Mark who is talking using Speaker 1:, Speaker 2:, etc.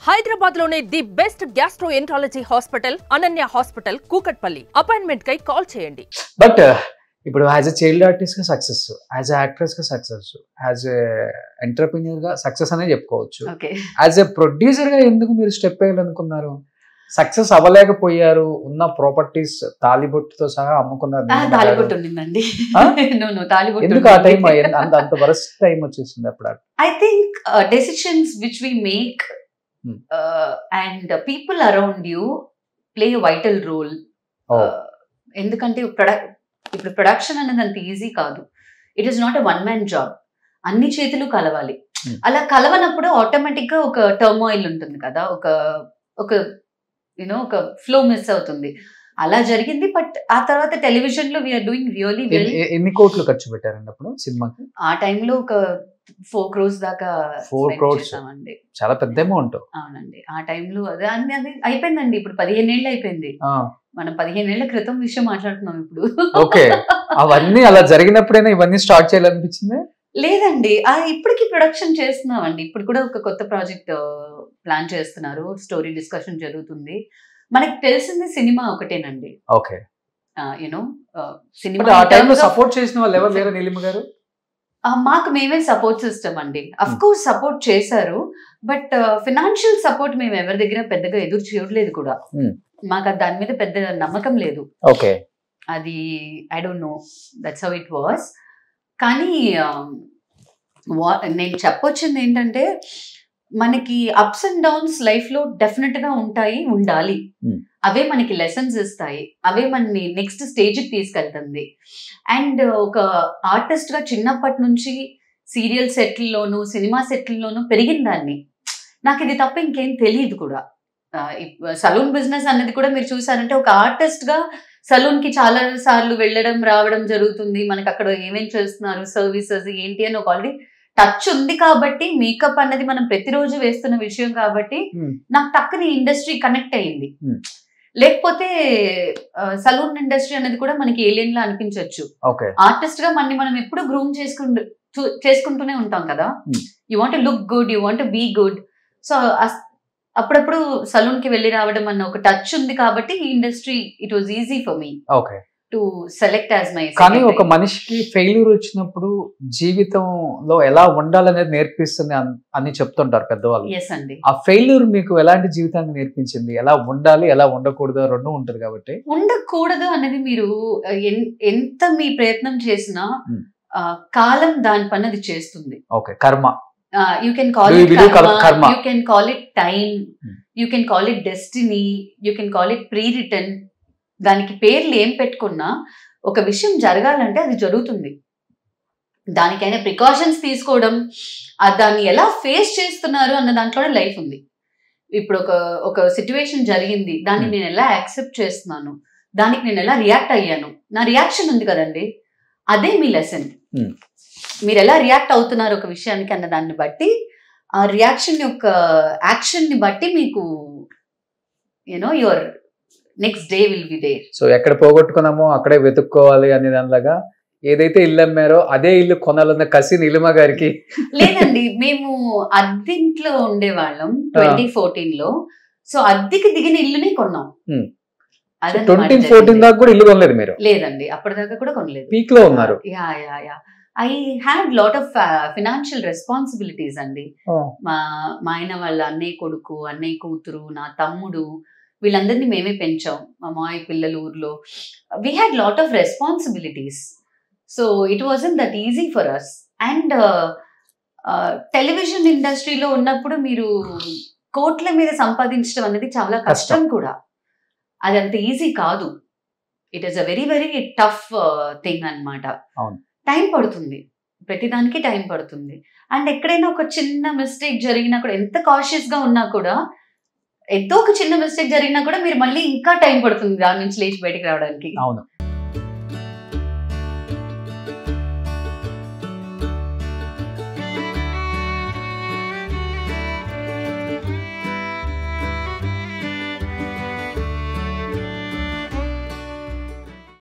Speaker 1: హైదరాబాద్ లోనే the best gastroenterology hospital Ananya hospital Kukatpally. Appointment కై call చేయండి.
Speaker 2: బట్ ఇప్పుడు యాజ్ ఎ చైల్డ్ ఆర్టిస్ట్ గా సక్సెస్, యాజ్ ఎ యాక్ట్రెస్ గా సక్సెస్, యాజ్ ఎ ఎంటర్‌ప్రెన్యూర్ గా సక్సెస్ అనే చెప్పుకోవచ్చు. యాజ్ ఎ ప్రొడ్యూసర్ గా ఎందుకు మీరు స్టెప్ వేయాలనుకున్నారు? సక్సెస్ అవ్వలేకపోయారు, ఉన్న ప్రాపర్టీస్ తాలిబొట్టుతో సహా అమ్ముకున్నారు.
Speaker 3: తాలిబొట్టు ఉండిందండి.
Speaker 2: ఎందుకు ఆ టైం అంత వరస్ట్ టైం వచ్చేసింది అప్పుడు?
Speaker 3: I think decisions which we make and people around you play vital role. ఎందుకంటే ఇప్పుడు ప్రొడక్షన్ అనేది అంత ఈజీ కాదు. It is not a one man job. అన్ని చేతులు కలవాలి. అలా కలవనప్పుడు ఆటోమేటిక్ గా ఒక టర్మాయిల్ ఉంటుంది కదా, ఒక ఒక ఫ్లో మిస్ అవుతుంది. అలా జరిగింది. బట్ ఆ తర్వాత టెలివిజన్ లో వీఆర్ డూయింగ్ రియలీ వెల్.
Speaker 2: ఎన్ని కోట్లు ఖర్చు పెట్టారండి అప్పుడు సినిమాకి?
Speaker 3: ఆ టైంలో ఒక 4 crores దాకా.
Speaker 2: 4 crores అండి, చాలా పెద్ద అమౌంట్.
Speaker 3: అవునండి, ఆ టైంలో అది అయిపోయిందండి. ఇప్పుడు 15 ఏళ్ళు అయిపోయింది. మనం 15 ఏళ్ల క్రితం విషయం మాట్లాడుతున్నాం ఇప్పుడు.
Speaker 2: ఓకే, అవన్నీ అలా జరిగినప్పుడైనా ఇవన్నీ స్టార్ట్ చేయాలనిపించింది?
Speaker 3: లేదండి, ఇప్పటికి ప్రొడక్షన్ చేస్తున్నామండి. ఇప్పుడు కూడా ఒక కొత్త ప్రాజెక్ట్ ప్లాన్ చేస్తున్నారు. స్టోరీ డిస్కషన్ జరుగుతుంది. మనకి తెలిసింది సినిమా ఒకటేనండి.
Speaker 2: Okay,
Speaker 3: cinema.
Speaker 2: ఆ టైంలో సపోర్ట్ చేసిన వాళ్ళు ఎవరు లేరా నీలిమ గారు?
Speaker 3: మాకు మేమే సపోర్ట్ సిస్టమ్ అండి. అఫ్ కోర్స్ సపోర్ట్ చేశారు, బట్ ఫినాన్షియల్ సపోర్ట్ మేము ఎవరి దగ్గర పెద్దగా ఎదురు చేయట్లేదు కూడా. మాకు దాని మీద పెద్ద నమ్మకం లేదు.
Speaker 2: ఓకే,
Speaker 3: అది I don't know, that's how it was. కానీ నేను చెప్పొచ్చింది ఏంటంటే, మనకి అప్స్ అండ్ డౌన్స్ లైఫ్ లో డెఫినెట్ గా ఉంటాయి, ఉండాలి. అవే మనకి లెసన్స్ ఇస్తాయి, అవే మనని నెక్స్ట్ స్టేజ్ కి తీసుకెళ్తుంది. అండ్ ఒక ఆర్టిస్ట్ గా చిన్నప్పటి నుంచి సీరియల్ సెట్లలోను సినిమా సెట్లలోను పెరిగిన దాన్ని, నాకు ఇది తప్ప ఇంకేం తెలియదు కూడా. సలూన్ బిజినెస్ అనేది కూడా మీరు చూసారంటే, ఒక ఆర్టిస్ట్ గా సలూన్ కి చాలా సార్లు వెళ్ళడం రావడం జరుగుతుంది. మనకి అక్కడ ఏమేం చేస్తున్నారు, సర్వీసెస్ ఏంటి అని ఒక ఆల్రెడీ టచ్ ఉంది. కాబట్టి మేకప్ అనేది మనం ప్రతిరోజు వేస్తున్న విషయం కాబట్టి నాకు టక్కుని ఇండస్ట్రీ కనెక్ట్ అయ్యింది. లేకపోతే సలూన్ ఇండస్ట్రీ అనేది కూడా మనకి ఏలియన్ లా అనిపించవచ్చు. ఆర్టిస్ట్ గా మనం ఎప్పుడు గ్రూమ్ చేసుకుంటూనే ఉంటాం కదా. You want look good, you want be good. So అప్పుడప్పుడు సలూన్ కి వెళ్ళి రావడం అన్న ఒక టచ్ ఉంది కాబట్టి ఈ industry it was easy for me to select as my.
Speaker 2: కానీ ఒక మనిషికి ఫెయిల్యూర్ వచ్చినప్పుడు జీవితంలో ఎలా ఉండాలనేది నేర్పిస్తుంది అని చెప్తుంటారు పెద్దవాళ్ళు.
Speaker 3: ఎస్ అండి.
Speaker 2: ఆ ఫెయిల్యూర్ మీకు ఎలాంటి జీవితాన్ని నేర్పించింది? ఎలా ఉండాలి, ఎలా ఉండకూడదు, రెండు ఉంటుంది కాబట్టి.
Speaker 3: ఉండకూడదు అనేది మీరు ఎంత మీ ప్రయత్నం చేసినా కాలం దాని పని అది చేస్తుంది.
Speaker 2: ఓకే, కర్మ.
Speaker 3: You can call it karma, you can call it time, you can call it destiny, you can call it pre-written. దానికి పేర్లు ఏం పెట్టుకున్నా ఒక విషయం జరగాలంటే అది జరుగుతుంది. దానికైనా ప్రికాషన్స్ తీసుకోవడం, దాన్ని ఎలా ఫేస్ చేస్తున్నారు అన్న దాంట్లోనే లైఫ్ ఉంది. ఇప్పుడు ఒక సిచ్యువేషన్ జరిగింది, దాన్ని నేను ఎలా యాక్సెప్ట్ చేస్తున్నాను, దానికి నేను ఎలా రియాక్ట్ అయ్యాను, నా రియాక్షన్ ఉంది కదండి, అదే మీ లెసన్. మీరు ఎలా రియాక్ట్ అవుతున్నారు ఒక విషయానికి అన్న దాన్ని బట్టి, ఆ రియాక్షన్ యొక్క యాక్షన్ ని బట్టి మీకు your next day will be there.
Speaker 2: So ఎక్కడ పోగొట్టుకున్నామో అక్కడే వెతుక్కోవాలి అనే దానిలాగా ఏదైతే ఇల్లు అమ్మారో అదే ఇల్లు కొనాలన్న కసి నీలిమ గారికి
Speaker 3: లేదండి. మేము అద్దెంట్లో ఉండేవాళ్ళం 2014 లో. సో అద్దెకి దిగిన ఇల్లుని కొన్నాం.
Speaker 2: 2014 దాకా కూడా ఇల్లు కొనలేదు మీరు?
Speaker 3: లేదండి, అప్పటిదాకా కూడా కొనలేదు.
Speaker 2: పీక్ లో ఉన్నారు.
Speaker 3: I had lot of financial responsibilities అండి. మా ఆయన వాళ్ళ అన్నయ్య కొడుకు, అన్నయ్య కూతురు, నా తమ్ముడు, వీళ్ళందరినీ మేమే పెంచాం. మా మాయ పిల్లలు ఊర్లో. We had lot of responsibilities. So it wasn't that easy for us. And television ఇండస్ట్రీలో ఉన్నప్పుడు మీరు కోట్ల మీద సంపాదించడం అనేది చాలా కష్టం కూడా. అది అంత ఈజీ కాదు. It is a very very tough thing అన్నమాట. టైం పడుతుంది, ప్రతిదానికి టైం పడుతుంది. అండ్ ఎక్కడైనా ఒక చిన్న మిస్టేక్ జరిగినా కూడా, ఎంత కాషియస్ గా ఉన్నా కూడా, ఎంతో ఒక చిన్న మిస్టేక్ జరిగినా కూడా మీరు మళ్ళీ ఇంకా టైం పడుతుంది దాని నుంచి లేచి బయటికి రావడానికి.
Speaker 2: అవును.